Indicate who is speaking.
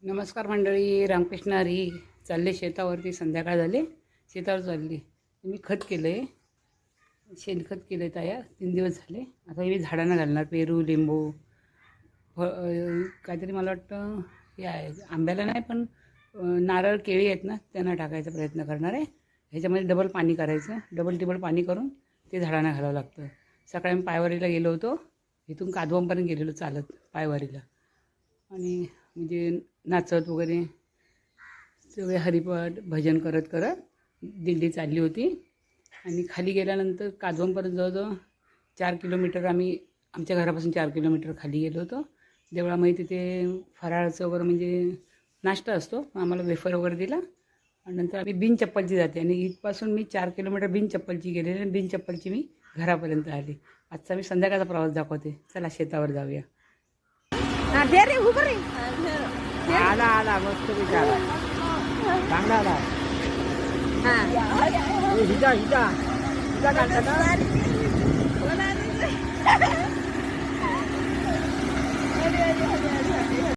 Speaker 1: नमस्कार मंडळी, रामकृष्ण हरी. चालले शेतावरती, संध्याकाळ झाली, शेतावर चालली. मी खत केलं आहे, शेणखत केलं आहे तयार. 3 दिवस झाले. आता मी झाडांना घालणार. पेरू, लिंबू, काहीतरी मला वाटतं हे आहे, आंब्याला नाही पण नारळ, केळी आहेत ना, त्यांना टाकायचा प्रयत्न करणार आहे. ह्याच्यामध्ये डबल पाणी करायचं, डबल टिबल पाणी करून ते झाडांना घालावं लागतं. सकाळी मी पायवारीला गेलो होतो, इथून कादवमपर्यंत गेलेलो चालत पायवारीला. आणि म्हणजे नाचत वगैरे सगळे हरिपाठ भजन करत करत दिंडी चालली होती. आणि खाली गेल्यानंतर कादवमपर्यंत जवळजवळ 4 किलोमीटर आम्ही आमच्या घरापासून 4 किलोमीटर खाली गेलो होतो. देवळामध्ये तिथे फराळाचं वगैरे म्हणजे नाश्ता असतो, आम्हाला वेफर वगैरे दिला. आणि नंतर आम्ही बिन चप्पलची जाते आणि इथपासून मी 4 किलोमीटर बिन चप्पलची गेलेली आणि बिन चप्पलची मी घरापर्यंत आली. आजचा मी संध्याकाळचा प्रवास दाखवते. चला शेतावर जाऊया. आला आला मस्त विचार चांगला आला. हिजा हिजा हिजा काढता ना.